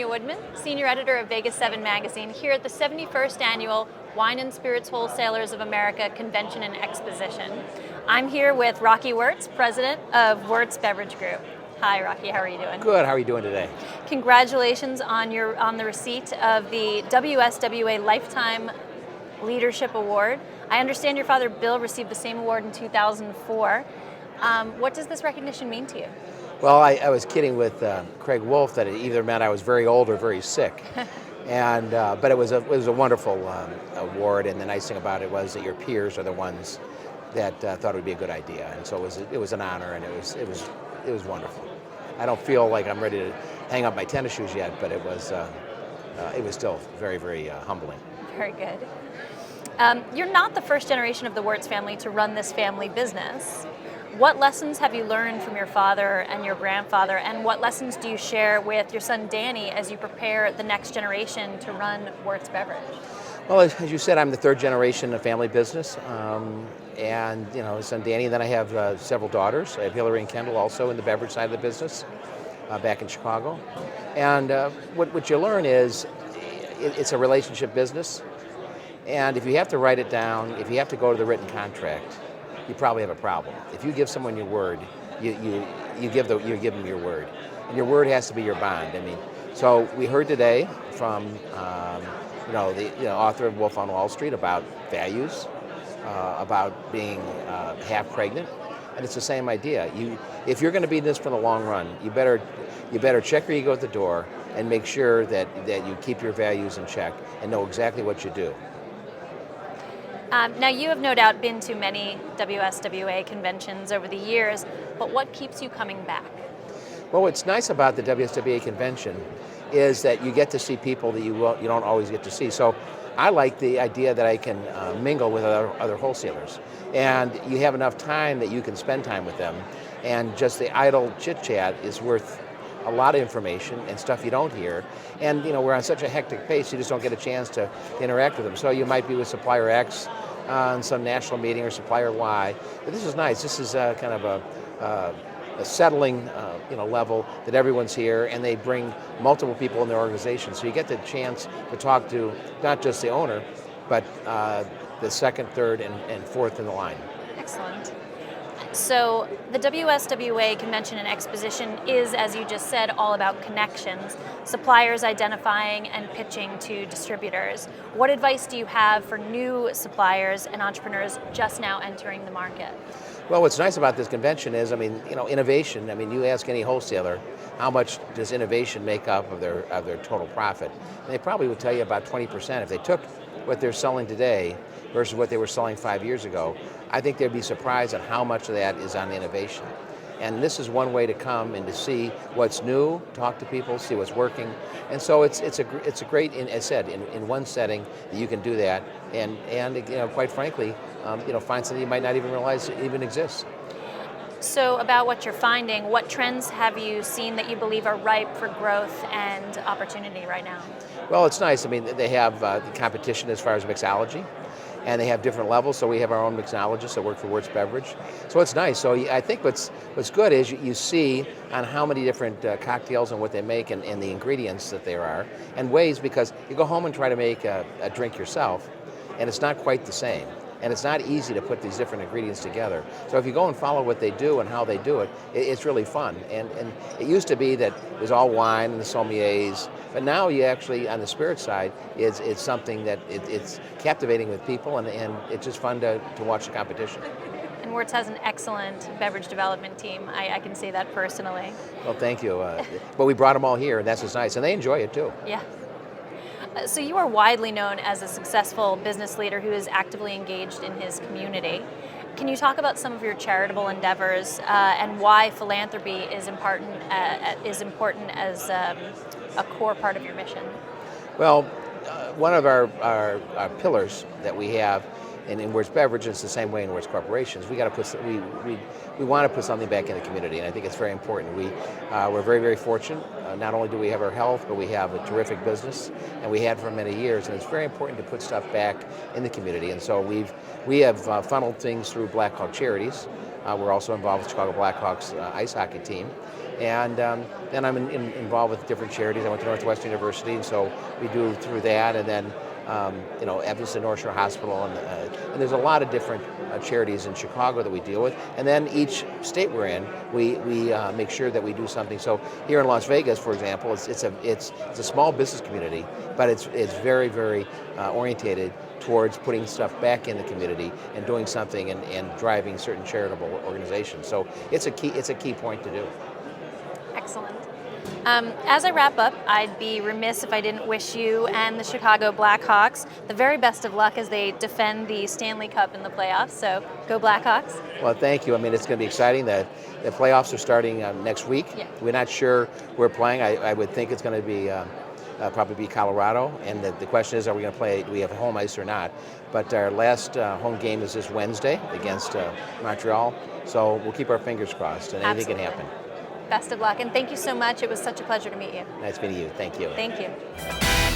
Xania Woodman, Senior Editor of Vegas 7 Magazine, here at the 71st Annual Wine and Spirits Wholesalers of America Convention and Exposition. I'm here with Rocky Wirtz, President of Wirtz Beverage Group. Hi, Rocky. How are you doing? Good. How are you doing today? Congratulations on the receipt of the WSWA Lifetime Leadership Award. I understand your father, Bill, received the same award in 2004. What does this recognition mean to you? Well, I was kidding with Craig Wolf that it either meant I was very old or very sick, but it was a wonderful award. And the nice thing about it was that your peers are the ones that thought it would be a good idea, and so it was an honor, and it was wonderful. I don't feel like I'm ready to hang up my tennis shoes yet, but it was still very, very humbling. Very good. You're not the first generation of the Wirtz family to run this family business. What lessons have you learned from your father and your grandfather, and what lessons do you share with your son Danny as you prepare the next generation to run Wirtz Beverage? Well, as you said, I'm the third generation of family business, and son Danny. And then I have several daughters. I have Hillary and Kendall also in the beverage side of the business, back in Chicago. And what you learn is it's a relationship business, and if you have to write it down, if you have to go to the written contract, you probably have a problem. If you give someone your word, you give them your word, and your word has to be your bond. I mean, so we heard today from the author of Wolf on Wall Street about values, about being half pregnant, and it's the same idea. If you're going to be in this for the long run, you better check your ego at the door and make sure that you keep your values in check and know exactly what you do. Now, you have no doubt been to many WSWA conventions over the years, but what keeps you coming back? Well, what's nice about the WSWA convention is that you get to see people that you don't always get to see. So I like the idea that I can mingle with other wholesalers, and you have enough time that you can spend time with them, and just the idle chit-chat is worth a lot of information and stuff you don't hear. And we're on such a hectic pace, you just don't get a chance to interact with them. So you might be with supplier X on some national meeting or supplier Y, but this is nice. This is kind of a settling level that everyone's here, and they bring multiple people in their organization. So you get the chance to talk to not just the owner, but the second, third, and fourth in the line. Excellent. So the WSWA Convention and Exposition is, as you just said, all about connections, suppliers identifying and pitching to distributors. What advice do you have for new suppliers and entrepreneurs just now entering the market? Well, what's nice about this convention is, innovation. You ask any wholesaler, how much does innovation make up of their total profit? And they probably would tell you about 20%. If they took what they're selling today versus what they were selling 5 years ago, I think they'd be surprised at how much of that is on innovation. And this is one way to come and to see what's new, talk to people, see what's working. And so it's a great, as I said, in one setting that you can do that, and quite frankly, find something you might not even realize even exists. So about what you're finding, what trends have you seen that you believe are ripe for growth and opportunity right now? Well, it's nice. They have the competition as far as mixology, and they have different levels. So we have our own mixologists that work for Wirtz Beverage. So it's nice. So I think what's good is you see on how many different cocktails and what they make, and the ingredients that there are, and ways, because you go home and try to make a drink yourself, and it's not quite the same. And it's not easy to put these different ingredients together. So if you go and follow what they do and how they do it, it's really fun. And it used to be that it was all wine and the sommeliers, but now you actually, on the spirit side, it's something that it's captivating with people, and it's just fun to watch the competition. And Wirtz has an excellent beverage development team. I can say that personally. Well, thank you. But we brought them all here, and that's what's nice. And they enjoy it too. Yeah. So you are widely known as a successful business leader who is actively engaged in his community. Can you talk about some of your charitable endeavors and why philanthropy is important as a core part of your mission? Well, one of our pillars that we have in Wirtz Beverage, it's the same way in Wirtz Corporations. We want to put something back in the community, and I think it's very important. We're very, very fortunate. Not only do we have our health, but we have a terrific business, and we had for many years. And it's very important to put stuff back in the community. And so we have funneled things through Blackhawk Charities. We're also involved with Chicago Blackhawks ice hockey team, And then I'm involved with different charities. I went to Northwestern University, and so we do through that, and then Evanston North Shore Hospital, and there's a lot of different charities in Chicago that we deal with. And then each state we're in, we make sure that we do something. So here in Las Vegas, for example, it's a small business community, but it's very, very orientated towards putting stuff back in the community and doing something and driving certain charitable organizations. So it's a key point to do. Excellent. As I wrap up, I'd be remiss if I didn't wish you and the Chicago Blackhawks the very best of luck as they defend the Stanley Cup in the playoffs. So go Blackhawks. Well, thank you. I mean, it's going to be exciting. The playoffs are starting next week. Yeah. We're not sure where we're playing. I would think it's going to be probably be Colorado. And the question is, are we going to play? Do we have home ice or not? But our last home game is this Wednesday against Montreal. So we'll keep our fingers crossed, and anything can happen. Best of luck, and thank you so much. It was such a pleasure to meet you. Nice meeting you. Thank you. Thank you.